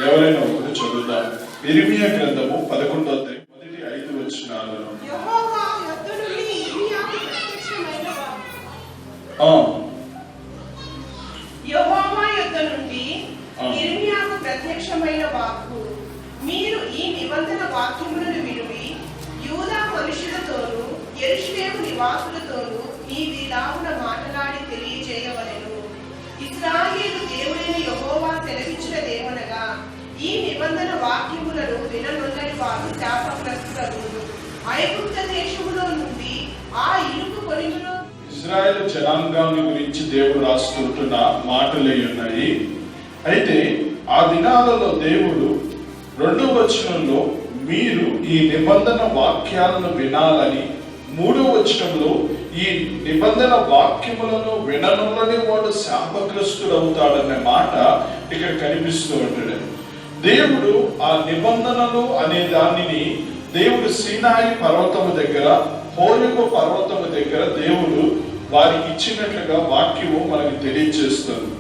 ఎవరైనా ఒకరు చదువుతారు. ఇర్మియా గ్రంథము 11వ అధ్యాయం 1-5 వచనాలను. యెహోవా యొద్ద నుండి ఇర్మియాకు ప్రత్యక్షమైన వాక్కు, మీరు ఈ నిబంధన వాక్యములను వినుడి, యూదా మనుషులతోనూ యెరూషలేము నివాసులతోనూ నీవిలాగున మాటలాడి తెలియజేయవలెను. ఇశ్రాయేలు దేవుడైన యెహోవా సెలవిచ్చినదేమనగా, ఈ నిబంధన వాక్యములను విననొల్లని వారు శాపగ్రస్తులు. ఐగుప్త దేశములో నుండి ఆ ఇనుప కొలిమిలో ఇశ్రాయేలు జనాంగాన్ని గురించి దేవుడు రాసుకుంటున్న మాటలే ఉన్నాయి. అయితే ఆ దినాలలో దేవుడు 2వ వచనంలో మీరు ఈ నిబంధన వాక్యాలను వినాలని, 3వ వచనంలో ఈ నిబంధన వాక్యములను విననులని వాడు శాపగ్రస్తుడు అవుతాడనే మాట ఇక్కడ కనిపిస్తూ ఉంటుంది. దేవుడు ఆ నిబంధనలు అనే దానిని దేవుడు సీనాయి పర్వతము దగ్గర, హోరేబు పర్వతము దగ్గర దేవుడు వారికి ఇచ్చినట్లుగా వాక్యము మనకు తెలియజేస్తుంది.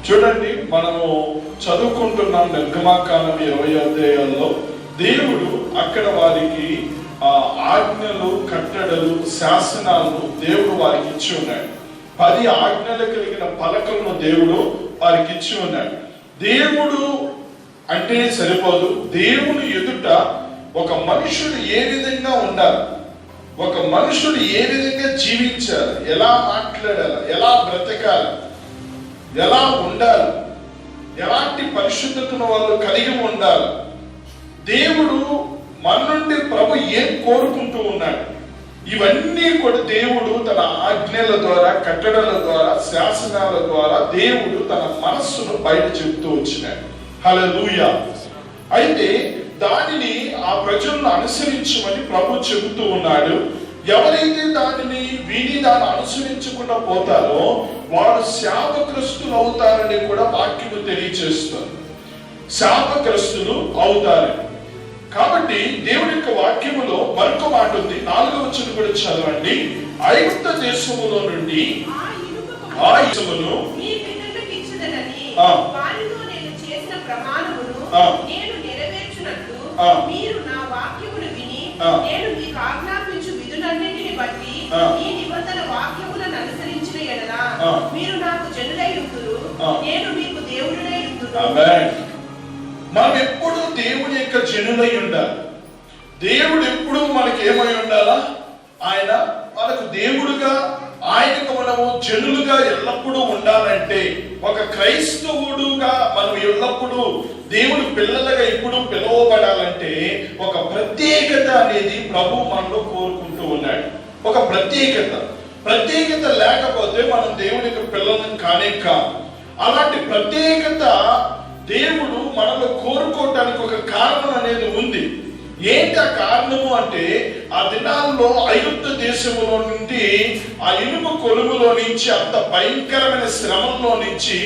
చూడండి, మనము చదువుకుంటున్నాం నిర్గమాకాండం 20వ అధ్యాయంలో దేవుడు అక్కడ వారికి ఆజ్ఞలు, కట్టడలు, శాసనాలను దేవుడు వారికి ఇచ్చి ఉన్నాడు. 10 ఆజ్ఞలు కలిగిన పలకలను దేవుడు వారికి ఇచ్చి ఉన్నాడు. దేవుడు అంటే సరిపోదు, దేవుని ఎదుట ఒక మనుషుడు ఏ విధంగా ఉండాలి, ఒక మనుషుడు ఏ విధంగా జీవించాలి, ఎలా మాట్లాడాలి, ఎలా బ్రతకాలి, ఎలా ఉండాలి, ఎలాంటి పరిశుద్ధతను వాళ్ళు కలిగి ఉండాలి, దేవుడు మన నుండి ప్రభు ఏం కోరుకుంటూ ఉన్నాడు, ఇవన్నీ కూడా దేవుడు తన ఆజ్ఞల ద్వారా, కట్టడల ద్వారా, శాసనాల ద్వారా దేవుడు తన మనస్సును బయట చెబుతూ వచ్చినాడు. హల్లెలూయా. అయితే దానిని ఆ ప్రజలను అనుసరించమని ప్రభు చెబుతూ ఉన్నాడు. ఎవరైతే దానిని విని దాన్ని అనుసరించకుండా పోతారో వారు శాపగ్రస్తులు అవుతారని కూడా వాక్యము తెలియజేస్తుంది. శాపగ్రస్తులు అవుతారని. కాబట్టి దేవుడి యొక్క వాక్యములో మరొక మాట ఉంది. 4వ వచనం కూడా చదవండి. ఐగుప్త దేశములో నుండి ఆ ఇసుకను నేను నెరవేర్చునట్లు మీరు నా వాక్యమును విని నేను మీకు ఆజ్ఞాపించు విధులన్నింటిని బట్టి ఈ నిబంధన వాక్యములను అనుసరించిన ఎడల మీరు నాకు జనులై ఉందురు, నేను మీకు దేవుడినై ఉందును. ఆమేన్. మనం ఎప్పుడు దేవుని యొక్క జనులై ఉండాలి. దేవుడు ఎప్పుడు మనకి ఏమై ఉండాలా? ఆయన మనకు దేవుడుగా, ఆయనకు మనము జనులుగా ఎల్లప్పుడూ ఉండాలంటే, ఒక క్రైస్తవుడుగా మనం ఎల్లప్పుడూ దేవుడి పిల్లలుగా ఇప్పుడు పిలువబడాలంటే ఒక ప్రత్యేకత అనేది ప్రభు మనలో కోరుకుంటూ ఉన్నాడు. ఒక ప్రత్యేకత లేకపోతే మనం దేవునికి పిల్లలను కానే కాదు. అలాంటి ప్రత్యేకత దేవుడు మనలో కోరుకోవటానికి ఒక కారణం అనేది ఉంది. ఏంటి ఆ కారణము అంటే, ఆ దినాల్లో ఐగుప్తు దేశములో నుండి, ఆ ఇనుప కొలుములో నుంచి, అంత భయంకరమైన శ్రమంలో నుంచి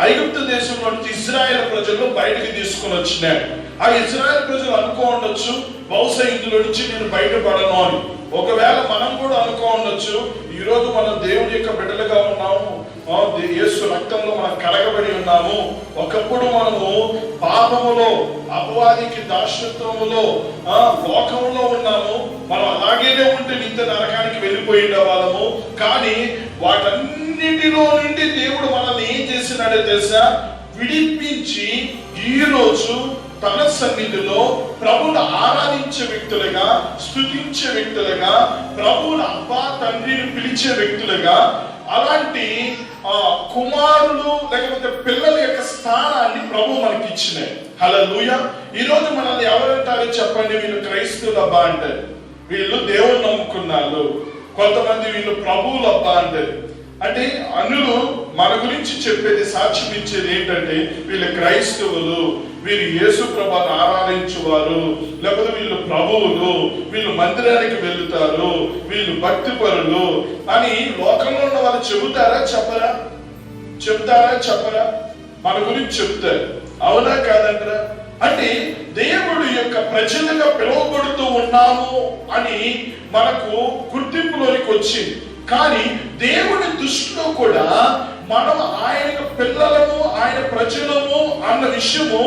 ఐగుప్తు దేశంలో నుంచి ఇశ్రాయేల్ ప్రజలు బయటకు తీసుకుని వచ్చినారు. ఆ ఇశ్రాయేల్ ప్రజలు అనుకో ఉండొచ్చు, బహుశా ఇందులో నుంచి నేను బయటపడను అని. ఒకవేళ మనం కూడా అనుకో ఉండొచ్చు, ఈరోజు మనం దేవుని యొక్క బిడ్డలుగా ఉన్నాము, యేసు రక్తంలో మనం కడగబడి ఉన్నాము. ఒకప్పుడు మనము పాపములో, అపవాదికి దాస్యత్వములో, లోకములో ఉన్నాము. మనం అలాగేనే ఉంటే నిత్య నరకానికి వెళ్ళిపోయిన వాళ్ళము. కానీ వాటన్నిటిలో నుండి దేవుడు మనల్ని ఏం చేసినాడో తెలుసా? విడిపించి ఈ రోజు తన సన్నిధిలో ప్రభువును ఆరాధించే వ్యక్తులుగా, స్తుతించే వ్యక్తులుగా, ప్రభువును అబ్బా తండ్రిని పిలిచే వ్యక్తులుగా, అలాంటి కుమారులు లేకపోతే పిల్లల యొక్క స్థానాన్ని ప్రభు మనకి ఇచ్చినాయి. హల్లెలూయా. ఈ రోజు మనల్ని ఎవరంటారో చెప్పండి? వీళ్ళు క్రైస్తవులు అబ్బా అంటారు, వీళ్ళు దేవుని నమ్ముకున్నారు. కొంతమంది వీళ్ళు ప్రభువులు అబ్బా అంటారు. అంటే అన్యులు మన గురించి చెప్పేది, సాక్ష్యం ఇచ్చేది ఏంటంటే వీళ్ళు క్రైస్తవులు, వీరు యేసు ప్రభువును ఆరాధించువారు, లేకపోతే వీళ్ళు ప్రభువులు, వీళ్ళు మందిరానికి వెళ్తారు, వీళ్ళు భక్తిపరులు అని లోకంలో ఉన్న వాళ్ళు చెబుతారా చెప్పరా? చెప్పరా? మన గురించి చెప్తారు. అవునా కాదంటారా? అంటే దేవుడు యొక్క ప్రజలుగా పిలువబడుతూ ఉన్నాము అని మనకు గుర్తింపులోనికి వచ్చింది. కానీ దేవుని దృష్టిలో కూడా మనం ఆయన పిల్లలము, ఆయన ప్రజలము అన్న విషయము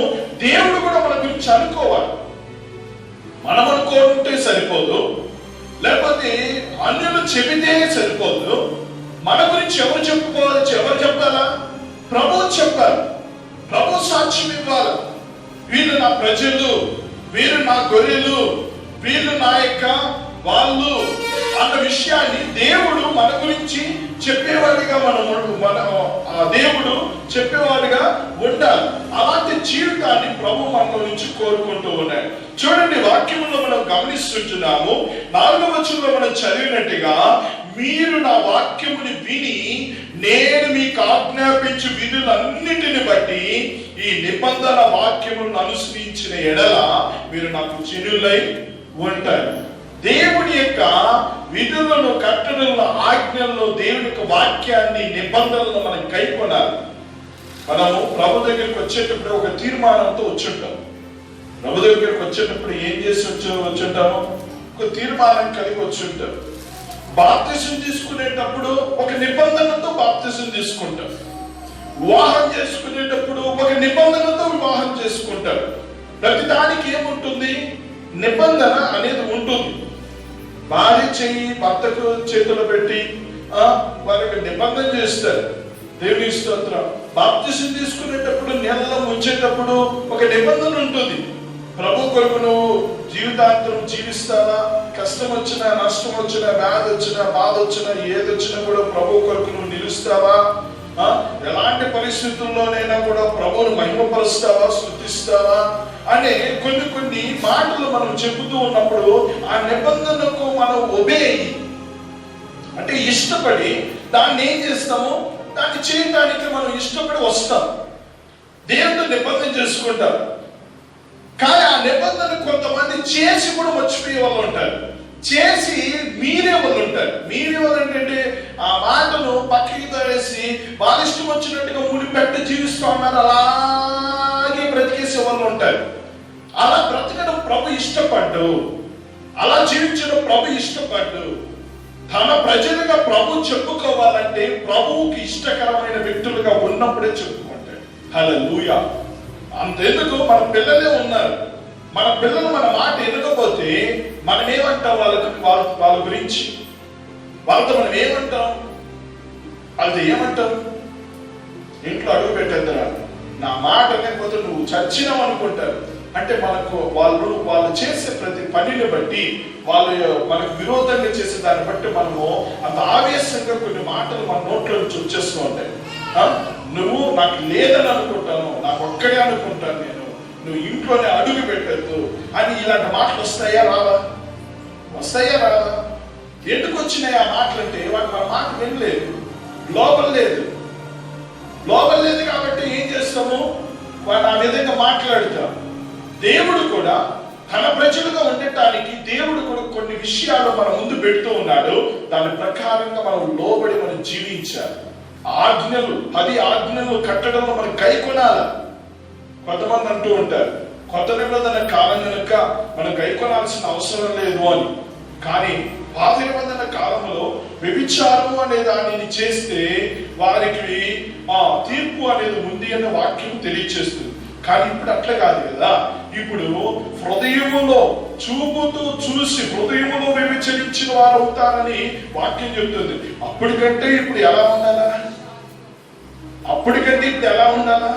దేవుడు కూడా మన గురించి అనుకోవాలి. మనం అనుకుంటే సరిపోదు, లేకపోతే అన్యులు చెబితే సరిపోదు. మన గురించి ఎవరు చెప్పుకోవాలి? ఎవరు చెప్పాలా? ప్రభు చెప్పాలి. ప్రభు సాక్ష్యం ఇవ్వాలి. వీళ్ళు నా ప్రజలు, వీరు నా గొర్రెలు, వీళ్ళు నా యొక్క వాళ్ళు అన్న విషయాన్ని దేవుడు మన గురించి చెప్పేవాడిగా దేవుడు చెప్పేవాడిగా ఉండాలి. అలాంటి జీవితాన్ని ప్రభు మనలో నుంచి కోరుకుంటూ ఉన్నాడు. చూడండి, వాక్యంలో మనం గమనిస్తుంటున్నాము. 4వ వచనంలో మనం చదివినట్టుగా, మీరు నా వాక్యముని విని నేను మీకు ఆజ్ఞాపించు విధులన్నిటిని బట్టి ఈ నిబంధన వాక్యములను అనుసరించిన ఎడల మీరు నాకు జనులై ఉంటారు. దేవుని యొక్క విధులను, కట్టడలను, ఆజ్ఞలను, దేవుని యొక్క వాక్యాన్ని, నిబంధనలను మనం కైకొనాలి. మనము ప్రభు దగ్గరికి వచ్చేటప్పుడు ఒక తీర్మానంతో వచ్చుంటాం. ప్రభు దగ్గరికి వచ్చేటప్పుడు ఏం చేసి వచ్చుంటాము? ఒక తీర్మానం కలిగి వచ్చుంటాం. బాప్తిసం తీసుకునేటప్పుడు ఒక నిబంధనతో బాప్తిసం తీసుకుంటాం. వివాహం చేసుకునేటప్పుడు ఒక నిబంధనతో వివాహం చేసుకుంటారు. ప్రతి దానికి ఏముంటుంది? నిబంధన అనేది ఉంటుంది. భార్య చెయ్యి భర్తకు చేతులు పెట్టి వారికి నిబంధన చేస్తారు. దేవుని స్తోత్రం. బాప్తిసం తీసుకునేటప్పుడు నీళ్ళలో ముంచేటప్పుడు ఒక నిబంధన ఉంటుంది. ప్రభు కొరకు నువ్వు జీవితాంతం జీవిస్తావా? కష్టం వచ్చినా, నష్టం వచ్చినా, వ్యాధి వచ్చినా, బాధ వచ్చినా, ఏదొచ్చినా కూడా ప్రభు కొరకు నువ్వు నిలుస్తావా? ఎలాంటి పరిస్థితుల్లోనైనా కూడా ప్రభువును మహిమపరుస్తావా, స్తుతిస్తావా అనే కొన్ని మాటలు మనం చెబుతూ ఉన్నప్పుడు ఆ నిబంధనకు మనం ఒబే అంటే ఇష్టపడి దాన్ని ఏం చేస్తాము? దాన్ని చేయడానికి మనం ఇష్టపడి వస్తాం. దేవుడితో నిబంధన చేసుకుంటాం. కానీ ఆ నిబంధన కొంతమంది చేసి కూడా మర్చిపోయే వాళ్ళు ఉంటారు. చేసి మీరే వాళ్ళు ఉంటారు. మీరే వాళ్ళు ఏంటంటే ఆ మాటను పక్కకి తోసి వాళ్ళ ఇష్టం వచ్చినట్టుగా ముడిపెట్టి జీవిస్తూ ఉన్నారు. అలాగే బ్రతికేసే వాళ్ళు ఉంటారు. అలా బ్రతకడం ప్రభు ఇష్టపడ్డు. అలా జీవించడం ప్రభు ఇష్టపడ్డు. తన ప్రజలుగా ప్రభు చెప్పుకోవాలంటే ప్రభువుకి ఇష్టకరమైన వ్యక్తులుగా ఉన్నప్పుడే చెప్పుకుంటాడు. హల్లెలూయా. అంతెందుకు మన పిల్లలే ఉన్నారు. మన పిల్లలు మన మాట వినకపోతే మనం ఏమంటాం? వాళ్ళ గురించి వాళ్ళతో మనం ఏమంటాం? వాళ్ళతో ఏమంటాం? ఇంట్లో అడుగు పెట్టేద్దరా, నా మాట లేకపోతే నువ్వు చచ్చినావు అనుకుంటారు. అంటే మనకు వాళ్ళు చేసే ప్రతి పనిని బట్టి, వాళ్ళు మనకు విరోధంగా చేసే దాన్ని బట్టి మనము అంత ఆవేశంగా కొన్ని మాటలు మన నోట్లో నుంచి వచ్చేస్తూ ఉంటాయి. నువ్వు నాకు లేదని అనుకుంటాను, నాకు ఒక్కడే అనుకుంటాను, నేను నువ్వు ఇంట్లోనే అడుగు పెట్టద్దు అని ఇలాంటి మాటలు వస్తాయా రావా? వస్తాయా రావా? ఎందుకు వచ్చినాయి ఆ మాటలు అంటే వాటి మన మాట వినలేదు, లోపల లేదు కాబట్టి ఏం చేస్తాము? వాడు ఆ విధంగా మాట్లాడుతాం. దేవుడు కూడా తన ప్రజలుగా ఉండటానికి దేవుడు కూడా కొన్ని విషయాలు మన ముందు పెడుతూ ఉన్నాడు. దాని ప్రకారంగా మనం లోబడి మనం జీవించాలి. ఆజ్ఞలు, 10 ఆజ్ఞలు కట్టడంలో మనం కైకొనాలి. కొంతమంది అంటూ ఉంటారు కొత్త నిబంధన కాలం కనుక మనం కైకొనాల్సిన అవసరం లేదు అని. కానీ పాత నిబంధన కాలంలో వ్యభిచారం అనే దానిని చేస్తే వారికి తీర్పు అనేది ఉంది అనే వాక్యం తెలియచేస్తుంది. కానీ ఇప్పుడు అట్లా కాదు కదా. ఇప్పుడు హృదయములో చూపుతూ చూసి హృదయములో వ్యభిచరించిన వారు అవుతారని వాక్యం చెప్తుంది. అప్పటికంటే ఇప్పుడు ఎలా ఉండాలా?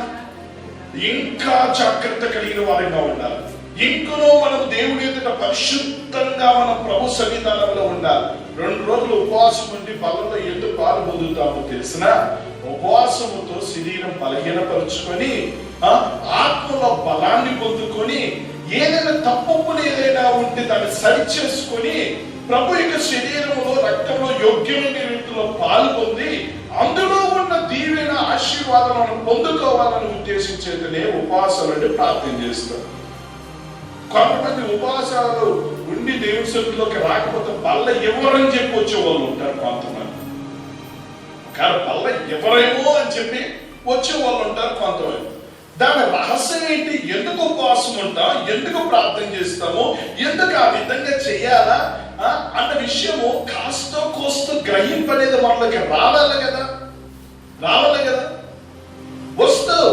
ఇంకా జాగ్రత్త కలిగిన వారిగా ఉండాలి. ఇంకనూ మనం దేవుడి ఎదుట పరిశుద్ధంగా మనం ప్రభు సన్నిధానంలో ఉండాలి. 2 రోజులు ఉపవాసం ఉండి బలంలో ఎందుకు పాలు పొందుతామో తెలిసిన? ఉపవాసముతో శరీరం బలహీనపరుచుకొని ఆత్మలో బలాన్ని పొందుకొని ఏదైనా తప్పులు ఏదైనా ఉంటే దాన్ని సరి చేసుకొని ప్రభు యొక్క శరీరంలో, రక్తంలో యోగ్యమైన రీతిలో పాలు పొంది అందులో ఉన్న దీవెన ఆశీర్వాదాలను పొందుకోవాలని ఉద్దేశించేతనే ఉపవాసాలు ప్రార్థన చేస్తారు. కొంతమంది ఉపవాసాలు ఉండి దేవుని సన్నిధిలోకి రాకపోతే బల్ల ఎవరని చెప్పి వచ్చే వాళ్ళు ఉంటారు. కొంతమంది కానీ బల్ల ఎవరేమో అని చెప్పి వచ్చే వాళ్ళు ఉంటారు కొంతమంది. దాని రహస్యం ఏంటి? ఎందుకు ఉపవాసం ఉంటాం? ఎందుకు ప్రార్థన చేస్తాము? ఎందుకు ఆ విధంగా చేయాలా అన్న విషయము కాస్త కోస్త గ్రహింపనేది మనలోకి రావాలి కదా. వస్తావు,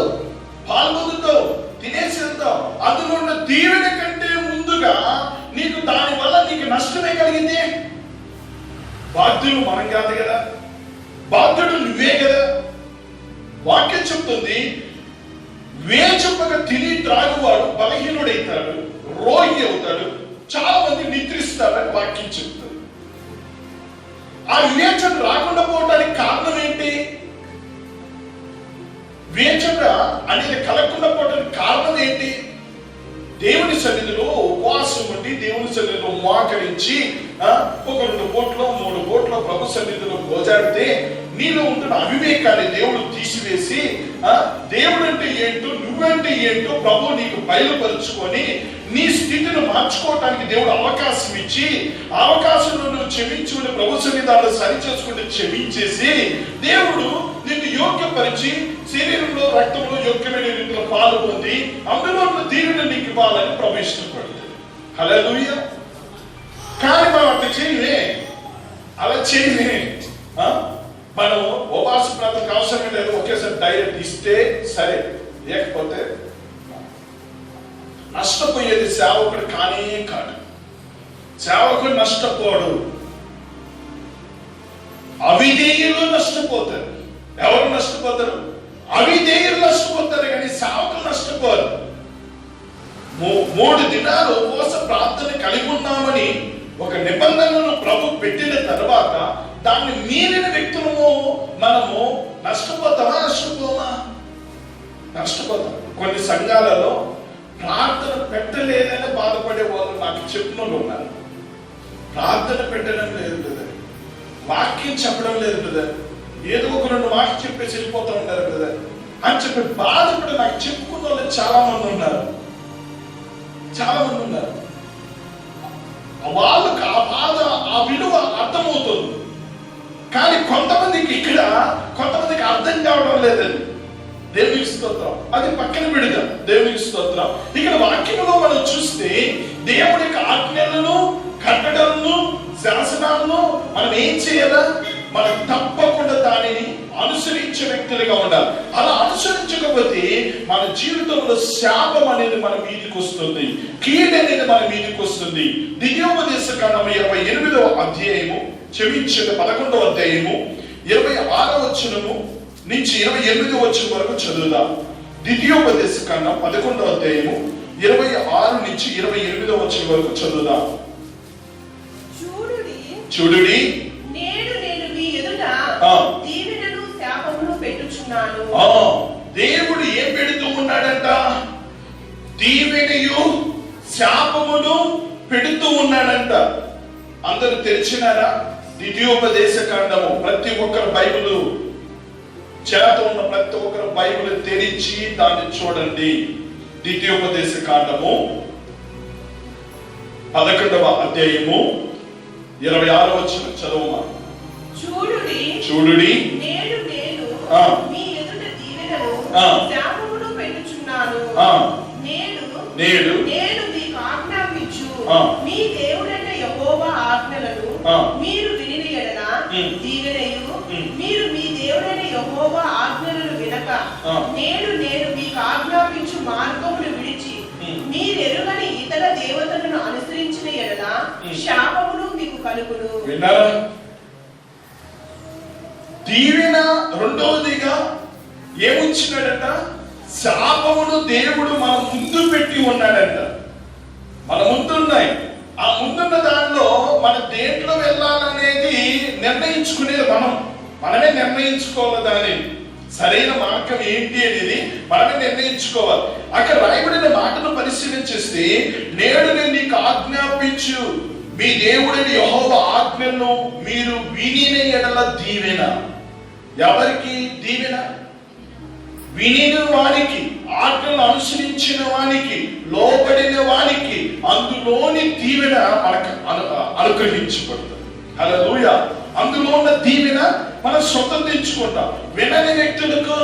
పాల్గొందుతావు, తినేసి వెళ్తావు. అందులో ఉన్న దీవెన కంటే ముందుగా నీకు దాని వల్ల నీకు నష్టమే కలిగింది. బాధ్యులు మనం కాదు కదా, బాధ్యుడు నువ్వే కదా. వాక్యం చెప్తుంది, వేచప్పగా తిని త్రాగువాడు బలహీనుడైతాడు, రోగి అవుతాడు, చాలా మంది నిద్రిస్తారని వాక్యం చెప్తుంది. ఆ వివేచన రాకుండా పోవడానికి కారణం ఏంటి? వివేచన అనేది కలగకుండా పోవడానికి కారణం ఏంటి? దేవుని సన్నిధిలో ఉపవాసం ఉండి దేవుని సన్నిధిలో మోకరించి ఒక 2 పూటలో 3 పూటలో ప్రభు సన్నిధిలో గోజాడితే నీలో ఉంటున్న అవివేకాన్ని దేవుడు తీసివేసి దేవుడు అంటే ఏంటో నువ్వంటే ఏంటో ప్రభు నీకు బయలుపరుచుకొని నీ స్థితిని మార్చుకోవటానికి దేవుడు అవకాశం ఇచ్చి, అవకాశంలో నువ్వు క్షమించుకుని ప్రభు సన్నిధానం సరి చేసుకుంటే క్షమించేసి దేవుడు నిన్ను యోగ్యపరిచి శరీరంలో రక్తంలో యోగ్యమైన రీతిలో పాలు పొంది అందులో దీనిని నీకు ఇవ్వాలని ప్రభు ఇష్టపడుతుంది. హల్లెలూయా. కానీ మనం అలా చేయలే. మనం ఉపవాస ప్రార్థనకు అవసరం లేదు, ఒకేసారి డైరెక్ట్ ఇస్తే సరే, లేకపోతే నష్టపోయేది సేవకుడు కానే కాదు. సేవకుడు నష్టపోడు, అవిధేయులు నష్టపోతారు. ఎవరు నష్టపోతారు? అవిధేయులు నష్టపోతారు, కానీ సేవకులు నష్టపోరు. 3 దినాలు ఉపవాస ప్రార్థన కలిగి ఉన్నామని ఒక నిబంధనను ప్రభు పెట్టిన తర్వాత దాన్ని మీరిన వ్యక్తులము మనము నష్టపోతామా? నష్టపోతాం. కొన్ని సంఘాలలో ప్రార్థన పెట్టలేదని బాధపడే వాళ్ళు నాకు చెప్పిన వాళ్ళు ఉన్నారు. ప్రార్థన పెట్టడం లేదు కదా, వాక్యం చెప్పడం లేదు కదా, ఏదో ఒక 2 మాటలు చెప్పేసి వెళ్ళిపోతూ ఉంటారు కదా అని చెప్పి బాధపడి నాకు చెప్పుకున్న వాళ్ళు చాలా మంది ఉన్నారు. వాళ్ళకు ఆ బాధ, ఆ విలువ అర్థమవుతుంది. కానీ కొంతమందికి అర్థం కావడం లేదండి. దేవునికి స్తోత్రం. అది పక్కన పెడదాం. దేవునికి స్తోత్రం. ఇక్కడ వాక్యంలో మనం చూస్తే దేవుని యొక్క ఆజ్ఞలను, కట్టడలను, శాసనాలను మనం ఏం చేయాలా? మనం తప్పకుండా దానిని అనుసరించే వ్యక్తులుగా ఉండాలి. అలా అనుసరించకపోతే మన జీవితంలో శాపం అనేది మన మీదకి వస్తుంది, కీడు అనేది మన మీదకి వస్తుంది. ద్వితీయోపదేశకాండము 28వ అధ్యాయము, క్షమించిన 11వ అధ్యాయము 26వ వచనము నుంచి 28వ వచనం వరకు చదువుదాం. ద్వితీయోపదేశకాండం 11వ అధ్యాయము 26 నుంచి 28వ వచనం వరకు చదువుదాం. చూడుడి, దీవెనను శాపమును పెట్టుచున్నాను. దేవుడు ఏం పెడుతూ ఉన్నాడంట? దీవెనయు శాపమును పెడుతూ ఉన్నాడంట. అందరూ తెరిచినారా? ద్వితీయోపదేశకాండము. ప్రతి ఒక్కరు బైబిల్ చేత ఉన్న ప్రతి ఒక్కరు బైబిల్ తెరిచి దాన్ని చూడండి. ద్వితీయోపదేశకాండము 11వ అధ్యాయము 26వ వచనం చదవమా. చూడుడి, నేడు నేను మీ ఎదుట దీవెనను శాపమును పెట్టుచున్నాను. నేడు మీకు ఆజ్ఞాపించు మీ దేవుడైన యెహోవా ఆజ్ఞలను మీరు వినిన యెడల దీవెనయు, మీరు మీ దేవుడైన యెహోవా ఆజ్ఞలను వినక నేను మీకు ఆజ్ఞాపించు మార్గమును విడిచి మీరెరుగని ఇతర దేవతలను అనుసరించిన యెడల శాపమును మీకు కలుగును. విన్నారా? దీవెన రెండవదిగా ఏముంచినాడంట? శాపమును దేవుడు మన ముందు పెట్టి ఉన్నాడంట. మన ముందున్నాయి. ఆ ముందున్న దానిలో మన దేంట్లో వెళ్ళాలనేది నిర్ణయించుకునేది మనమే నిర్ణయించుకోవాలి. దాని సరైన మార్గం ఏంటి అనేది మనమే నిర్ణయించుకోవాలి. అక్కడ రాయబడిన మాటను పరిశీలించేస్తే, నేడు నేను నీకు ఆజ్ఞాపించు మీ దేవుడైన యెహోవా ఆజ్ఞను మీరు వినిన యెడల దీవెన. ఎవరికి దీవెన? వినిన వానికి, ఆజ్ఞను అనుసరించిన వానికి, లోబడిన వానికి అందులోని దీవెన మనకు అనుగ్రహించబడుతుంది. హల్లెలూయా. అందులో ఉన్న దీవెన మనం స్వతంత్రించుకుంటాం. వినని వ్యక్తులకు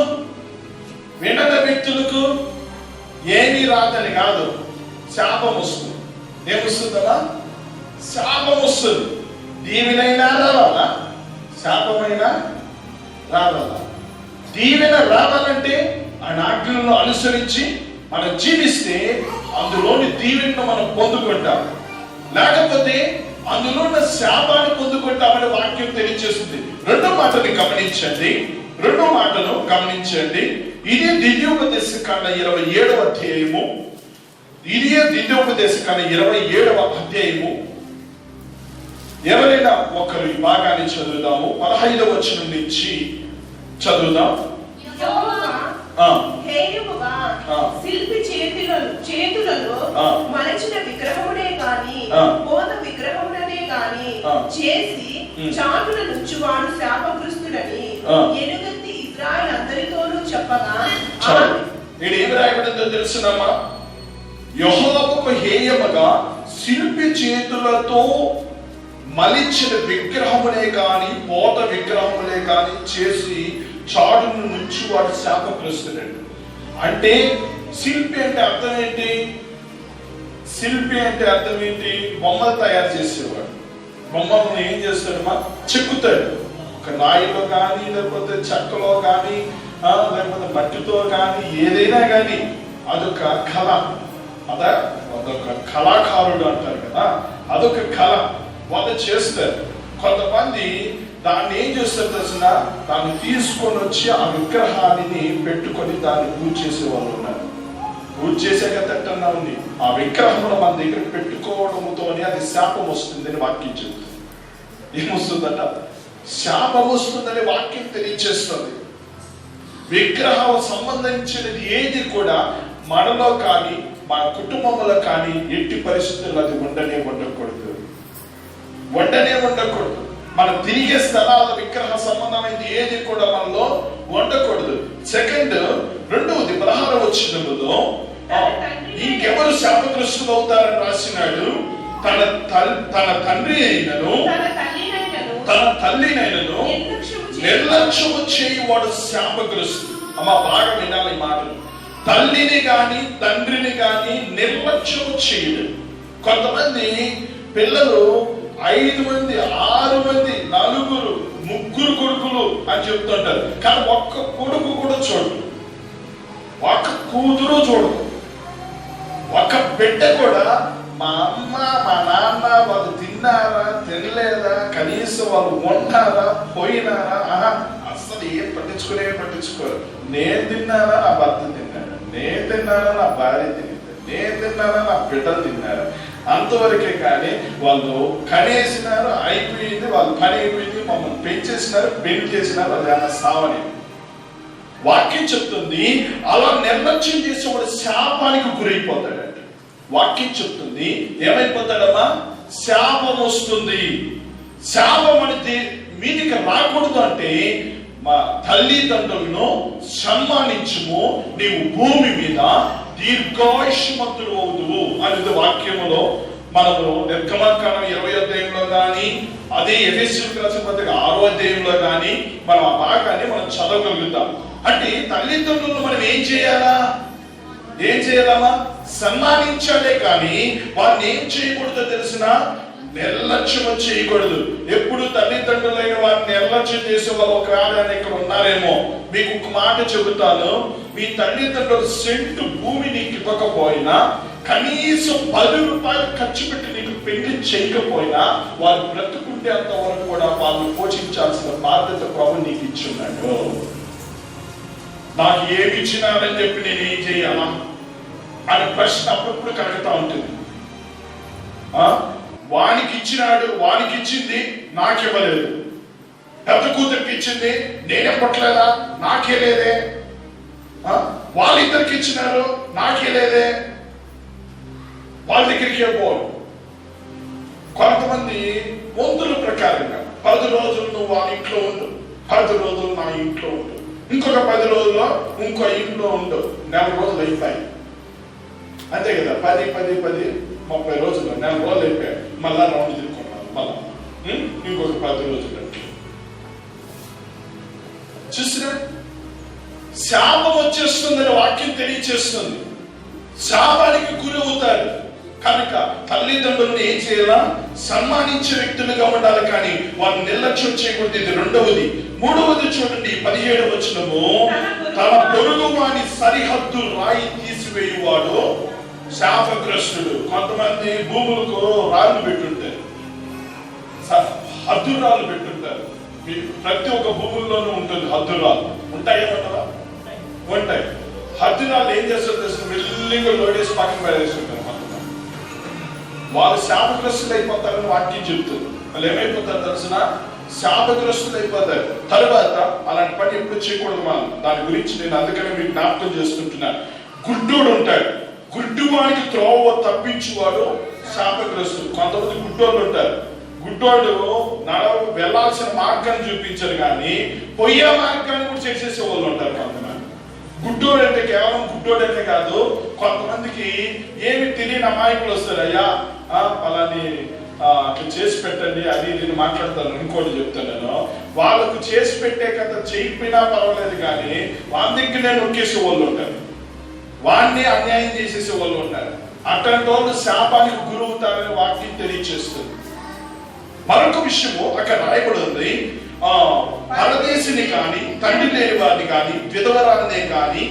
ఏమీ రాదని కాదు, శాపం వస్తుంది. ఏమొస్తుందా? శాపం వస్తుంది. దీవెనైనా రావాలా, శాపమైనా రావాలా? దీవెన రావాలంటే ఆయన ఆజ్ఞలను అనుసరించి మనం జీవిస్తే అందులోని దీవెనను మనం పొందుకుంటాం. లేకపోతే అందులో ఉన్న శాపాన్ని పొందుకుంటామని వాక్యం తెలియజేస్తుంది. రెండో మాటను గమనించండి. ఇదే ద్వితీయోపదేశకాండ 27వ అధ్యాయము. ఇదే ద్వితీయోపదేశకాండ 27వ అధ్యాయము. ఎవరైనా ఒకరు ఈ భాగాన్ని చదువుదాము. 15వ వచనం నుంచి చదువుదాం. శిల్పి చేతులలో మలచిన విగ్రహమునే గాని పోత విగ్రహమునే గాని చేసి చాటుల నుంచి వాడు శాపగ్రస్తుడని ఎలుగెత్తి ఇశ్రాయేలు అందరితోనూ చెప్పగా, ఏమి రాయబడిందో తెలుసునమ్మా? యెహోవాకు హేయముగా శిల్పి చేతులతో మలిచిన విగ్రహమునే కాని పోత విగ్రహమునే కాని చేసి చాటును నుంచి వాడు శాపగ్రస్తుడండి. అంటే శిల్పి అంటే అర్థం ఏంటి? బొమ్మలు తయారు చేసేవాడు. బొమ్మలను ఏం చేస్తాడమ్మా? చెక్కుతాడు. ఒక రాయిలో కానీ, లేకపోతే చెక్కలో కానీ, లేకపోతే మట్టితో కానీ, ఏదైనా కానీ అదొక కళ. అదొక కళాకారుడు అంటారు కదా, అదొక కళ. వాళ్ళు చేస్తారు. కొంతమంది దాన్ని ఏం చేస్తారు తెలిసిన, దాన్ని తీసుకొని వచ్చి ఆ విగ్రహాన్ని పెట్టుకొని దాన్ని పూజ చేసే వాళ్ళు ఉన్నారు. పూజ చేసాక తట్టన్నా ఉంది. ఆ విగ్రహంలో మన దగ్గర పెట్టుకోవడంతోనే అది శాపం వస్తుందని వాక్యం చెబుతుంది. ఏమొస్తుందట? శాపం వస్తుందని వాక్యం తెలియజేస్తుంది. విగ్రహం సంబంధించినది ఏది కూడా మనలో కానీ మన కుటుంబంలో కానీ ఎట్టి పరిస్థితుల్లో అది ఉండకూడదు. మనం తిరిగే స్థలాల విగ్రహ సంబంధమైనది ఏది కూడా మనలో ఉండకూడదు. రెండవది 16వ వచనంలో ఇంకెవరు శాపగ్రస్తులు అవుతారని రాసినాడు? తన తండ్రి అయినను తన తల్లినైనను నిర్లక్ష్యము చేయువాడు శాపగ్రస్తుడు. అమ్మ బాగా వినాలి ఈ మాటలు. తల్లిని గాని తండ్రిని గాని నిర్లక్ష్యము చేయడు. కొంతమంది పిల్లలు 5 మంది 6 మంది 4 3 కొడుకులు అని చెప్తుంటారు. కానీ ఒక్క కొడుకు కూడా చూడదు, ఒక్క కూతురు చూడదు, ఒక్క బిడ్డ కూడా మా అమ్మ మా నాన్న వాళ్ళు తిన్నారా తినలేదా, కనీసం వాళ్ళు ఉన్నారా పోయినారా, అసలు ఏం పట్టించుకోరు. నేను తిన్నారా నా భర్త తిన్నారా, నేను తిన్నారా నా భార్య తిన్నారా, నేను తిన్నారా నా బిడ్డలు తిన్నారా, అంతవరకే. కానీ వాళ్ళు కనేసినారు, అయిపోయింది, వాళ్ళు పని అయిపోయింది, మమ్మల్ని పెంచేసినారు, పెళ్లి చేసినారు, అది అన్న సావని వాక్యం చెప్తుంది. అలా నిర్లక్ష్యం చేసేవాడు శాపానికి గురైపోతాడంట. వాక్యం చెప్తుంది ఏమైపోతాడమ్మా? శాపం వస్తుంది. శాపం అనేది మీదికి రాకూడదు అంటే మా తల్లిదండ్రులను సన్మానించుము, నీవు భూమి మీద దీర్ఘాయుష్మంతుడు అవుదువు అనేది వాక్యములో మనము నిర్గమకాండం 20వ అధ్యాయంలో కానీ, అదే ఎఫెసీయులకు రాసిన పత్రిక 6వ అధ్యాయంలో కానీ మనం ఆ భాగాన్ని మనం చదవగలుగుతాం. అంటే తల్లిదండ్రులను మనం ఏం చేయాలమ్మా? సన్మానించాలే కానీ వారిని ఏం చేయకూడదో తెలిసిన, నిర్లక్ష్యం చేయకూడదు. ఎప్పుడు తల్లిదండ్రులైన వారిని నిర్లక్ష్యం చేసే వాళ్ళు ఒక ఆదాన్ని ఇక్కడ ఉన్నారేమో. మీకు ఒక మాట చెబుతాను, మీ తల్లిదండ్రులు సెంటు భూమి నీకు ఇవ్వకపోయినా, కనీసం 10 రూపాయలు ఖర్చు పెట్టి నీకు పెళ్లి చేయకపోయినా, వారు బ్రతుకుంటే అంతవరకు కూడా వాళ్ళు పోషించాల్సిన బాధ్యత ప్రభు నీకు ఇచ్చున్నాడు. నాకు ఏమి ఇచ్చినారని చెప్పి నేను ఏం చేయాలా అని ప్రశ్న అప్పుడప్పుడు కలుగుతూ ఉంటుంది. వానికి ఇచ్చినాడు, వానికి ఇచ్చింది నాకివ్వలేదు. పెద్ద కూతురికి ఇచ్చింది నేనే పట్టలేదా, నాకే లేదే. వాళ్ళిద్దరికి ఇచ్చినారు, నాకే లేదే. వాళ్ళ దగ్గరికి పోరు. కొంతమంది వంతుల ప్రకారంగా 10 రోజులు నువ్వు వాళ్ళ ఇంట్లో ఉండు, 10 రోజులు నా ఇంట్లో ఉండు, ఇంకొక 10 రోజుల్లో ఇంకో ఇంట్లో ఉండు, 4 రోజులు అయిపోయాయి. అంతే కదా, 10 30 రోజులు, 4 రోజులు అయిపోయాయి. మళ్ళా రౌండ్ తిరుక్కున్నాను, మళ్ళా ఇంకొక 10 రోజులు. చూసిన శాపం వచ్చేస్తుందని వాక్యం తెలియచేస్తుంది. శాపానికి గురి అవుతాడు. కనుక తల్లిదండ్రులను ఏం చేయాలా? సన్మానించే వ్యక్తులుగా ఉండాలి, కానీ వారిని నిర్లక్ష్యం చేయకూడదు. ఇది రెండవది. మూడవది చూడండి 17వ వచనము, తన పొరుగు వాని సరిహద్దు రాయి తీసివేయువాడు శాపగ్రస్తుడు. కొంతమంది భూములకు రాళ్ళు పెట్టుంటారు, హద్దురాలు పెట్టుంటారు. ప్రతి ఒక్క భూముల్లోనూ ఉంటుంది హద్దురాలు. ఉంటాయేమంటారా? ఉంటాయి. హద్దురాలు ఏం చేస్తారు తెలుసు? మెల్లిగా లోడేసి పక్కన పడేస్తుంటారు. వాళ్ళు శాపగ్రస్తులు అయిపోతారని వాక్యం చెప్తుంది. వాళ్ళు ఏమైపోతారు తెలిసిన? శాపగ్రస్తులు అయిపోతారు. తర్వాత అలాంటి పని ఎప్పుడు చేయకూడదు మనం. దాని గురించి నేను అందుకనే మీకు జ్ఞాపకం చేసుకుంటున్నాను. గుడ్డోడు ఉంటాడు, గుడ్డివాడికి త్రోవ తప్పించువాడు శాపగ్రస్తుడు. కొంతమంది గుడ్డోళ్ళు ఉంటారు. గుడ్డోడు వెళ్ళాల్సిన మార్గాన్ని చూపించారు, కానీ పోయే మార్గాన్ని కూడా చేసేసే వాళ్ళు ఉంటారు కొంతమంది. గుడ్డోడు అంటే కేవలం గుడ్డోడు అంటే కాదు, కొంతమందికి ఏమి తెలియని అమాయకులు వస్తారు. అయ్యా పలాని చేసి పెట్టండి, అది నేను మాట్లాడతాను, ఇంకోటి చెప్తాను నేను. వాళ్ళకు చేసి పెట్టే కదా చేయకపోయినా పర్వాలేదు, కానీ వాళ్ళ దగ్గర నేను నొక్కేసే వాళ్ళు ఉంటారు, వాడిని అన్యాయం చేసేసే వాళ్ళు ఉంటారు. అట్లాంటి వాళ్ళు శాపానికి గురవుతారని వాక్యం తెలియజేస్తుంది. మరొక విషయము అక్కడ రాయబడి ఉంది, పరదేశిని కానీ తండ్రి లేని వారిని కానీ విధవరాలనే కానీ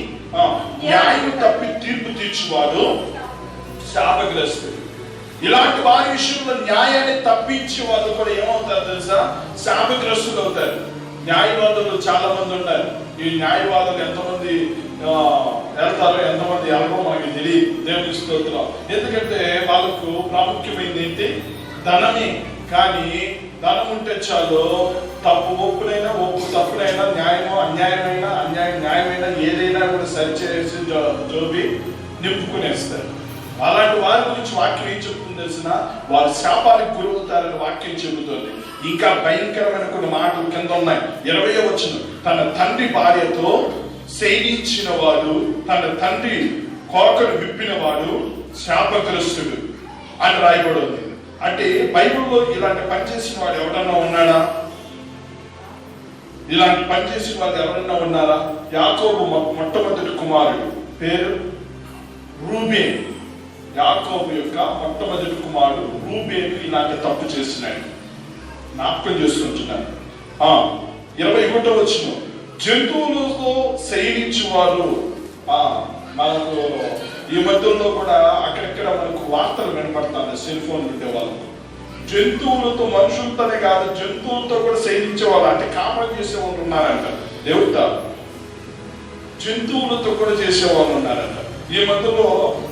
న్యాయం తప్పి తీర్పు తీర్చువాడు శాపగ్రస్తుడు. ఇలాంటి వారి విషయంలో న్యాయాన్ని తప్పించే వాళ్ళు కూడా ఏమవుతారు తెలుసా? శాపగ్రస్తులు అవుతారు. న్యాయవాదులు చాలా మంది ఉంటారు. ఈ న్యాయవాదులు ఎంతమంది వెళ్తారో ఎంతమంది వెళ్ళరో మనకి తెలియదు. దేవుని స్తోత్రం. ఎందుకంటే వాళ్ళకు ప్రాముఖ్యమైనది ఏంటి? ధనమే. కానీ ధనం ఉంటే చాలు, తప్పు ఒప్పునైనా ఒప్పు తప్పునైనా, న్యాయమో అన్యాయమైనా అన్యాయం న్యాయమైనా ఏదైనా కూడా సరిచేసి జోబి నింపుకునేస్తారు. అలాంటి వారి గురించి వాక్యం ఏం చెప్తుంది తెలిసిన? వారు శాపానికి గురవుతారని వాక్యం చెబుతుంది. ఇంకా భయంకరమైన కొన్ని మాటలు కింద ఉన్నాయి. 20వ వచనం, తన తండ్రి భార్యతో శయనించిన వాడు, తన తండ్రి కోరకను విప్పిన వాడు శాపగ్రస్తుడు అని రాయబడి ఉంది. అంటే బైబిల్లో ఇలాంటి పని చేసిన వాడు ఎవరన్నా ఉన్నాడా? ఇలాంటి పని చేసిన వాళ్ళు ఎవరన్నా ఉన్నారా? యాకోబు మొట్టమొదటి కుమారుడు పేరు రూబేన్. యాకోబు యొక్క మొట్టమొదటి కుమారుడు రూబేన్ ఇలాంటి తప్పు చేసినాడు. జ్ఞాపకం చేసుకుంటున్నాను. 21వ వచనం, జంతువులతో శయనించువారు. మనకు ఈ మధ్యలో కూడా అక్కడెక్కడ మనకు వార్తలు వినపడతాయి సెల్ ఫోన్ ఉండే వాళ్ళకు. జంతువులతో, మనుషులతోనే కాదు జంతువులతో కూడా శయనించే వాళ్ళు, అంటే కాపం చేసే వాళ్ళు ఉన్నారంట. దేవుత జంతువులతో కూడా చేసేవాళ్ళు ఉన్నారంట. ఈ మధ్యలో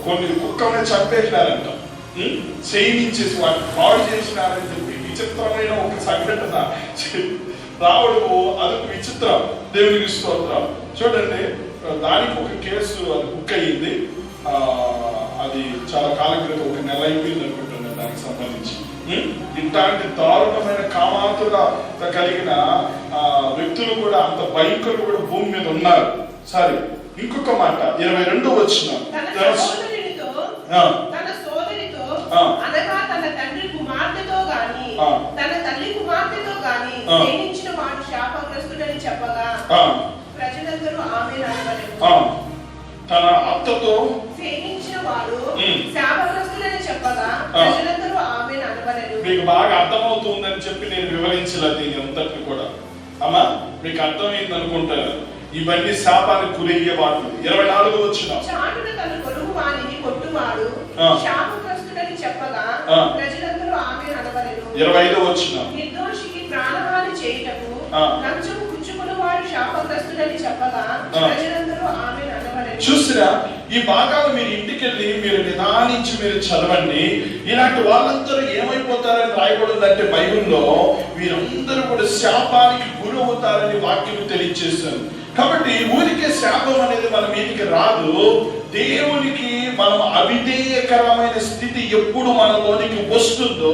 కొన్ని కుక్కల్ని చంపేసినారంట, శయనించేసి వాటిని పాడు చేసినారని చెప్పి విచిత్రమైన ఒక సంఘటన రావడం. అదొక విచిత్రం. దేవునికి స్తోత్రం. చూడండి, దానికి ఒక కేసు అది బుక్ అయ్యింది. అది చాలా కాలం క్రితం, ఒక నెల అయిపోయింది అనుకుంటున్నాను దానికి సంబంధించి. ఇట్లాంటి దారుణమైన కామాతుగా కలిగిన వ్యక్తులు కూడా, అంత భయంకరులు కూడా భూమి మీద ఉన్నారు. సరే, ఇంకొక మాట 22వ వచనం, తన సోదరితో అనగా తన తండ్రి కుమార్తెతో గాని తన తల్లి కుమార్తెతో గాని శయనించిన వాడు శాపగ్రస్తుడని చెప్పగా ప్రజలందరూ ఆమేన్ అనవలెను. తన అత్తతో శయనించిన వాడు శాపగ్రస్తుడని చెప్పగా ప్రజలందరూ ఆమేన్ అనవలెను. మీకు బాగా అర్థమవుతుందని చెప్పి నేను వివరించలేదు దీని అంతటిని కూడా. అమ్మా, మీకు అర్థమైంది అనుకుంటాను. ఇవన్నీ శాపానికి గురయ్యే వాటి. 24వ వచనం, చాటున తన పొరుగు వానిని కొట్టువాడు శాపగ్రస్తుడని చెప్పగా ప్రజలందరూ ఆమేన్ అనవలెను. 25వ వచనం, నిర్దోషికి ప్రాణహాని చేయుటకు లంచము పుచ్చుకొనువాడు శాపగ్రస్తుడని చెప్పగా ప్రజలందరూ ఆమేన్ అనవలెను. చూసిరా, ఈ భాగాలు మీరు ఇంటికి వెళ్ళి మీరు నిదానించి మీరు చదవండి. ఇలాంటి వాళ్ళందరూ ఏమైపోతారని రాయబడిందంటే బైబిల్లో వీరందరూ కూడా శాపానికి గురవుతారని వాక్యం తెలియజేశారు. కాబట్టి ఊరికే శాపం అనేది మన మీదకి రాదు. దేవునికి మనం అవిధేయకరమైన స్థితి ఎప్పుడు మనలోనికి వస్తుందో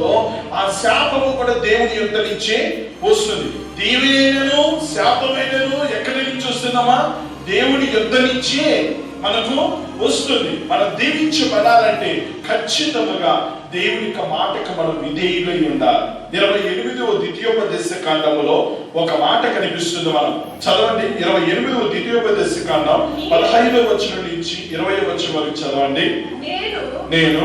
ఆ శాపము కూడా దేవుని యొద్ద నుంచే వస్తుంది. దీవెనను శాపమైనను ఎక్కడి నుంచి వస్తుందమ్మా? దేవుని యొద్ద నుంచే మనకు వస్తుంది. మనం దీవించబడాలంటే ఖచ్చితంగా దేవుని యొక్క మాటకు మనం విధేయులై ఉండాలి. 28వ ద్వితీయోపదేశ కాండములో ఒక మాట కనిపిస్తుంది. మనం చదవండి. 28వ ద్వితీయోపదేశ కాండం 15వ వచనం నుంచి 20వ వచనం వరకు చదవండి. నేను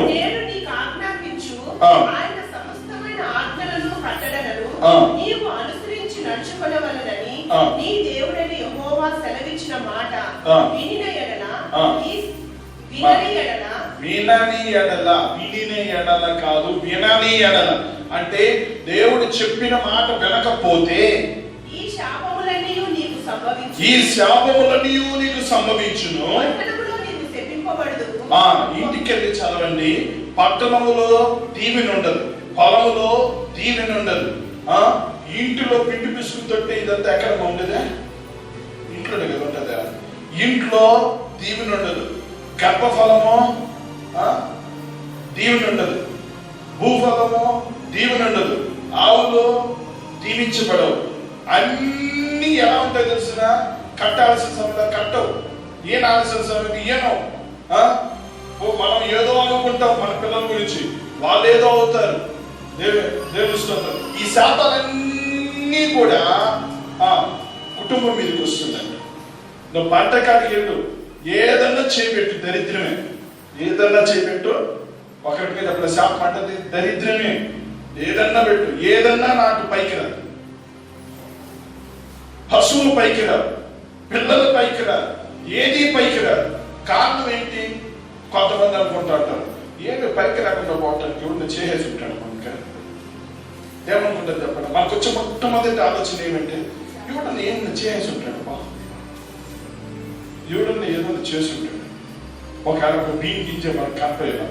ఆయన సమస్తమైన ఆజ్ఞలను కట్టడలను నీవు అనుసరించి నడుచుకొనవలెనని నీ దేవుడైన యెహోవా సెలవిచ్చిన మాట వినిన ఎడల కాదు, వినని ఎడల అంటే దేవుడు చెప్పిన మాట వినకపోతే ఈ శాపములన్నీ నీకు సంభవించును. ఇంటికెళ్ళి చదవండి. పట్టణములో దీవెన ఉండదు, పొలములో దీవెన ఉండదు. ఇంటిలో పిండి పిసుకుతుంటే ఇదంతా ఎక్కడ ఉండదా? ఇంట్లోనే కదా ఉంటుందా? ఇంట్లో దీవెన ఉండదు, గర్భఫలము దీవెన ఉండదు, భూఫలము దీవెన ఉండదు, ఆవులు దీవించబడవు. అన్ని ఎలా ఉంటాయి తెలిసిన? కట్టాల్సిన సమయంలో కట్టవు, ఈనాల్సిన సమయంలో ఈయనవు. మనం ఏదో అనుకుంటాం మన పిల్లల గురించి, వాళ్ళు ఏదో అవుతారు. దేవుడు ఈ శాపాలన్నీ కూడా కుటుంబం మీదకి వస్తుందండి. నువ్వు పంట కాడికి వెళ్ళు, ఏదన్నా చేపెట్టు దరిద్రమే, ఏదన్నా చేపెట్టు. ఒకరి మీద అప్పుడు శాపం అంటది దరిద్రమే. ఏదన్నా పెట్టు, ఏదన్నా నాకు పైకి రాదు, పశువులు పైకి రాదు, పిల్లలు పైకి రాదు, ఏది పైకి రాదు. కారణం ఏంటి? కొంతమంది అనుకుంటారు ఏమి పైకి రాకుండా పోవటానికి ఎవరిని చేసేసి ఉంటాడు. మనకి ఏమనుకుంటారు చెప్పండి? మనకు వచ్చే మొట్టమొదటి ఆలోచన ఏమంటే ఎవడన్నా ఏమన్నా చేసేసి ఉంటాడు, ఎవడన్నా ఏదన్నా చేసి ఉంటాడు. ఒకవేళ ఒక బియ్యం గింజ మనకు కనపడేలా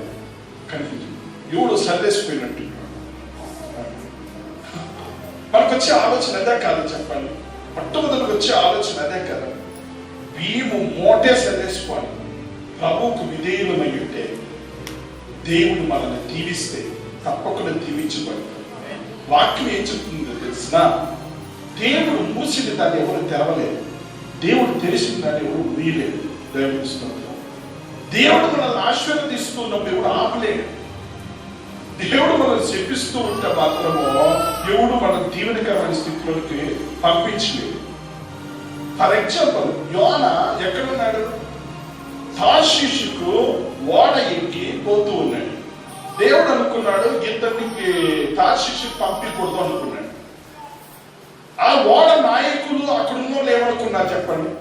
కనిపించింది, ఎవడు సర్దేసిపోయినట్టు. మనకు వచ్చే ఆలోచన అదే కాదు చెప్పండి? మొట్టమొదటికి వచ్చే ఆలోచన అదే కదా. బియ్యము మోటే సర్దేసిపోవాలి. ప్రభువుకు విధేయులమై ఉంటే దేవుడు మనల్ని దీవిస్తే తప్పకుండా దీవించబడతాడు. వాక్యం ఏం చెప్తుందో తెలిసిన? దేవుడు మూసిన దాన్ని ఎవరు తెరవలేదు, దేవుడు తెరిచిన దాన్ని ఎవరు మూయలేదు. దేవుడు మనల్ని ఆశీర్వదిస్తున్నప్పుడు ఎవడు ఆపలేడు. దేవుడు మనల్ని చెప్పిస్తూ ఉంటే మాత్రము ఎవడు మన దీవెనకరమైన స్థితిలోకి పంపించలేదు. ఫర్ ఎగ్జాంపుల్, యోనా ఎక్కడున్నాడు? తార్షీషుకు ఓడ ఎక్కి పోతూ ఉన్నాడు. దేవుడు అనుకున్నాడు ఇతనికి తార్షీషుకు పంపించకూడదు అనుకున్నాడు. ఆ ఓడ నాయకులు అక్కడున్న ఏమనుకున్నారు చెప్పండి?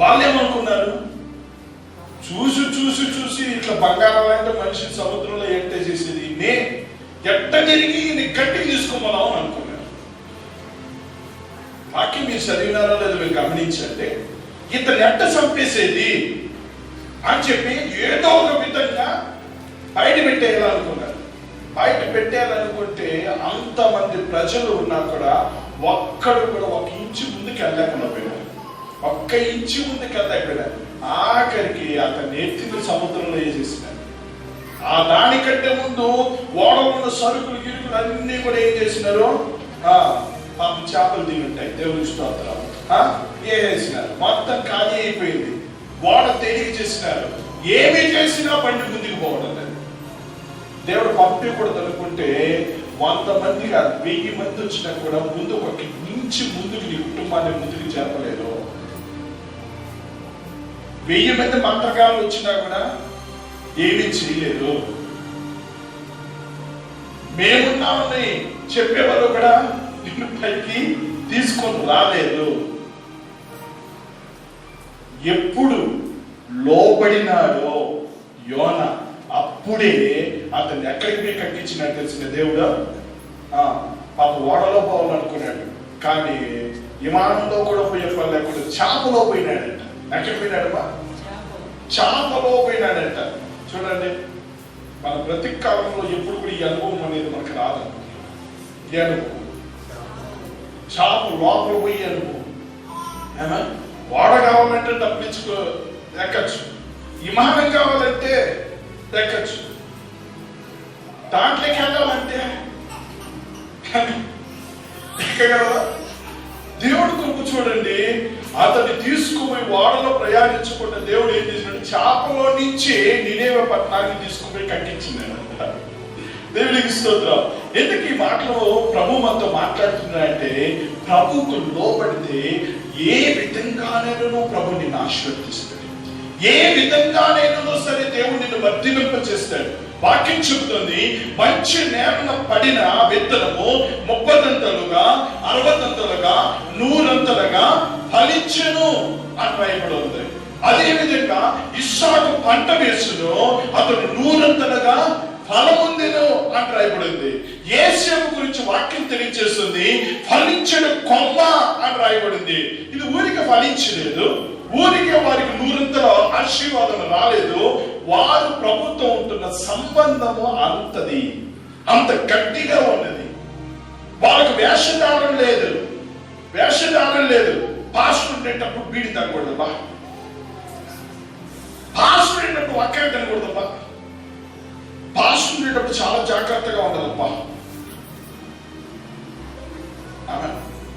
వాళ్ళు ఏమనుకున్నారు? చూసి చూసి చూసి ఇట్లా బంగారం లాంటి మనిషి సముద్రంలో ఎంటే చేసేది ఎట్ట జరిగి గట్టికి తీసుకోమన్నాం అని అనుకున్నారు. వాక్యం మీరు చదివినారో లేదో మీరు గమనించండి. ఇతను ఎట్ట చంపేసేది అని చెప్పి ఏదో ఒక విధంగా బయట పెట్టేయాలనుకున్నారు. బయట పెట్టేయాలనుకుంటే అంతమంది ప్రజలు ఉన్నా కూడా ఒక్కడు కూడా ఒక ఇంచు ముందుకు వెళ్ళకుండా పోయినారు, ఒక్క ఇంచు ముందుకు వెళ్ళకపోయినారు. ఆఖరికి అతన్ని ఎత్తిన సముద్రంలో వేసేసినారు. ఆ దానికంటే ముందు ఓడలో ఉన్న సరుకులు గిరుకులు అన్ని కూడా ఏం చేసినారు? చేపలు తిని ఉంటాయి, దేవుని స్తోత్రం వేసేసినారు. మొత్తం ఖాళీ అయిపోయింది. ఓడ తేలిక చేసినారు. ఏమి చేసినా బండి ముందుకు పోవడం లేదు. దేవుడు పంపించకూడదు అనుకుంటే 100 మంది కాదు 1000 మంది వచ్చినా కూడా ముందు ఒక ఇంచు ముందుకు నీ కుటుంబాన్ని ముందుకు చేరలేదు. 1000 మంది మంత్రగాళ్ళు వచ్చినా కూడా ఏమీ చేయలేదు. మేమున్నామని చెప్పేవాళ్ళు కూడా నిన్ను పైకి తీసుకొని రాలేదు. ఎప్పుడు లోబడినాడో యోనా అప్పుడే అతన్ని ఎక్కడికి పోయి కక్కించినట్టు తెలిసిన దేవుడు. పాప ఓడలో పోవాలనుకున్నాడు, కానీ విమానంలో కూడా పోయే పని లేకుండా చేపలో పోయినాడంట. ఎక్కడికి పోయినాడమ్మా? చేపలో పోయినాడంట. చూడండి, మన ప్రతి కాలంలో ఎప్పుడు కూడా ఈ అనుభవం అనేది మనకు రాదు. ఈ అనుభవం చేప లోపల పోయి అనుభవం. ఓడ కావాలంటే తప్పించుకో ఎక్కచ్చు, విమానం కావాలంటే ఎక్కచ్చు, దాంట్లోకి వెళ్ళాలంటే ఎక్కగలరా? దేవుడు కొరకు చూడండి, అతన్ని తీసుకుపోయి ఓడలో ప్రయాణించకుండా దేవుడు ఏం చేసినాడు? చేపలో నుంచి నినేవే పట్టణాన్ని తీసుకుపోయి కట్టించింది. దేవుడికి స్తోత్రం. ఎందుకు ఈ మాటలు ప్రభు మనతో మాట్లాడుతున్నాడంటే, ప్రభువుకు లోబడితే ఏ విధంగానైనా ప్రభు నిన్ను ఆశీర్వదిస్తాడు, ఏ విధంగానైనా సరే దేవుడు నిన్ను వర్ధిల్లింప చేస్తాడు. వాక్యం చెబుతుంది మంచి నేలన పడిన విత్తనము 30 60 100 ఫలించెను అని రాయబడి ఉంది. అదే విధంగా ఇస్సాకు పంట వేసును, అతడు 100 ఫలముందెను అని రాయబడింది. యేసేపు గురించి వాక్యం తెలియజేస్తుంది, ఫలించడు కొమ్మ అని రాయబడింది. ఇది ఊరికే ఫలించలేదు, ఊరికే వారికి 100 ఆశీర్వాదం రాలేదు. వారు ప్రభుత్వం ఉంటున్న సంబంధము అంత గట్టిగా ఉన్నది. వాళ్ళకు వేషధారణ లేదు. పాస్టర్ ఉండేటప్పుడు బీడి తగ్గకూడదబ్బా, పాస్టర్ ఉండేటప్పుడు అక్కడ తినకూడదబ్బా, పాస్టర్ ఉండేటప్పుడు చాలా జాగ్రత్తగా ఉండాలబ్బా.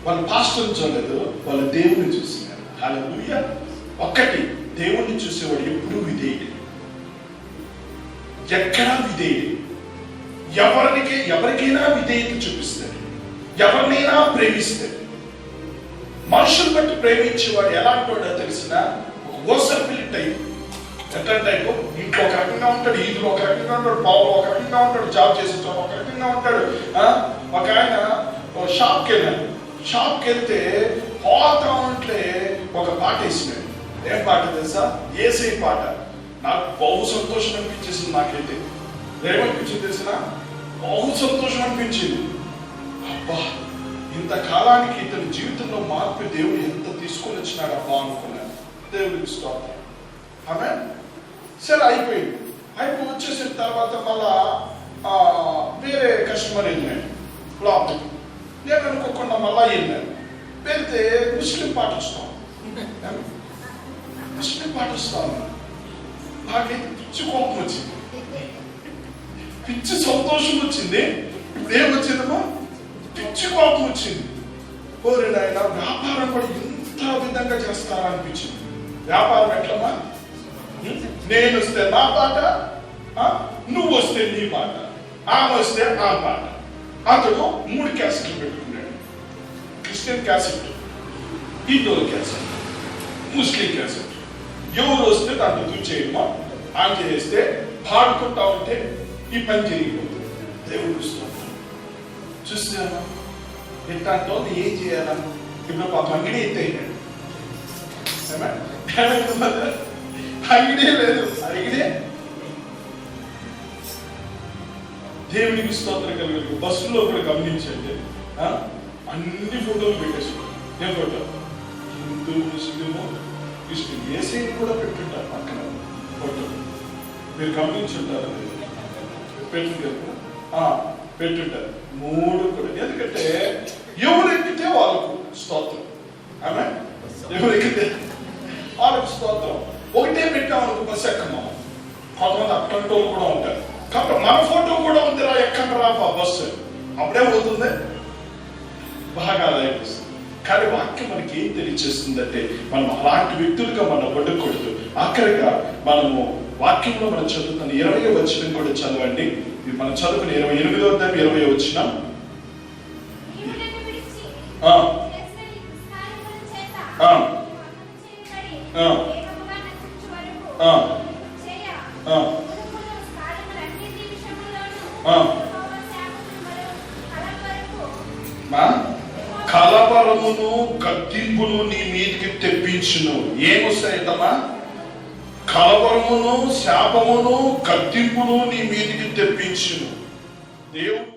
వాళ్ళు పాస్టర్ని చూడలేదు, వాళ్ళు దేవుని చూస్తున్నారు. హల్లెలూయా. ఒక్కటి, దేవుణ్ణి చూసేవాడు ఎప్పుడూ విధేయుడు, ఎక్కడా విధేయుడు. ఎవరికైనా విధేయత చూపిస్తాడు, ఎవరినైనా ప్రేమిస్తాడు. మనుషులు బట్టి ప్రేమించేవాడు ఎలాంటి వాడో తెలిసిన ఓసర్పిల్లి టైప్. ఎట్లా టైపు? ఇంట్లో ఒక రకంగా ఉంటాడు, ఈదులో ఒక రకంగా ఉంటాడు, పావులో ఒక రకంగా ఉంటాడు, జాబ్ చేసే చోట ఒక రకంగా ఉంటాడు. ఒక ఆయన షాప్కి వెళ్తే పోతా ఉంటే ఒక పాట వేసినాడు. ఏం పాట తెలుసా? యేసయ్య పాట. నాకు బహు సంతోషం అనిపించేసింది. నాకైతే ఏమనిపించింది తెలిసిన? బహు సంతోషం అనిపించింది. అబ్బా, ఇంతకాలానికి ఇతని జీవితంలో మార్పు దేవుడు ఎంత తీసుకొని వచ్చినాడు అబ్బా అనుకున్నాను. దేవుడికి స్తోత్రం. ఆమేన్. సరే, అయిపోయి వచ్చేసిన తర్వాత మళ్ళా వేరే కస్టమర్ వెళ్ళాను లోపలికి. నేను అనుకోకుండా మళ్ళా వెళ్ళాను. వెళ్తే ముస్లిం పాటిస్తాం. నాకైతే పిచ్చి కోపం వచ్చింది, పిచ్చి సంతోషం వచ్చింది. ఇప్పుడు ఏమొచ్చిందమ్మా? పిచ్చి కోపం వచ్చింది. ఓరే నాయన, వ్యాపారం కూడా ఇంత విధంగా చేస్తారా అనిపించింది. వ్యాపారం ఎట్లమ్మా? నేను వస్తే నా పాట, నువ్వు వస్తే నీ పాట, ఆమె వస్తే ఆ పాట. అతడు 3 క్యాసెట్లు పెట్టుకున్నాడు. క్రిస్టియన్ క్యాసెట్, హిందువుల క్యాసెట్, ముస్లిం క్యాసెట్. ఎవరు వస్తే దాంట్లో చూచేయమ్మా, ఆన్ చేస్తే పాడుకుంటా ఉంటే ఈ పని జరిగిపోతుంది. దేవుడు చూస్తామా ఎట్లాంటో ఏం చేయాలా? ఇప్పుడు పాప అంగిడి ఎత్తైనాడు, అంగిడే లేదు, అడిగిడే. దేవునికి స్తోత్రం కలుగు. బస్సులో కూడా గమనించండి, అన్ని ఫోటోలు పెట్టేసాడు. ఏ ఫోటో? హిందూ, ముస్లిము, క్రిస్టియన్, యేసయ్యని కూడా పెట్టుంటారు పక్కన ఫోటో. మీరు గమనించుంటారు, పెట్టుంటారు 3 కూడా. ఎందుకంటే ఎవరెక్కితే వాళ్ళకు స్తోత్రం. ఆమె ఎవరెక్కితే వాళ్ళకు స్తోత్రం. ఒకటే పెట్టామనుకో బస్సు ఎక్కమా. కొంతమంది అట్లాంటి వాళ్ళు కూడా ఉంటారు. కాబట్టి మన ఫోటో కూడా ఉంది, రా ఎక్కండి రా బస్సు, అప్పుడే పోతుంది, బాగా అనిపిస్తుంది. కానీ వాక్యం మనకి ఏం తెలియజేస్తుందంటే, మనం అలాంటి వ్యక్తులుగా మనం పడకూడదు. ఆఖరిగా మనము వాక్యంలో మనం చదువుతున్న 20వ వచనం కూడా చదవండి. మనం చదువుకుని 28వ అధ్యాయం 20వ వచనం. కలవరమును గద్దింపును నీ మీదికి తెప్పించును. ఏమొస్తాయితమ్మా? కలవరమును, శాపమును, గద్దింపును నీ మీదికి తెప్పించును. దేవుడు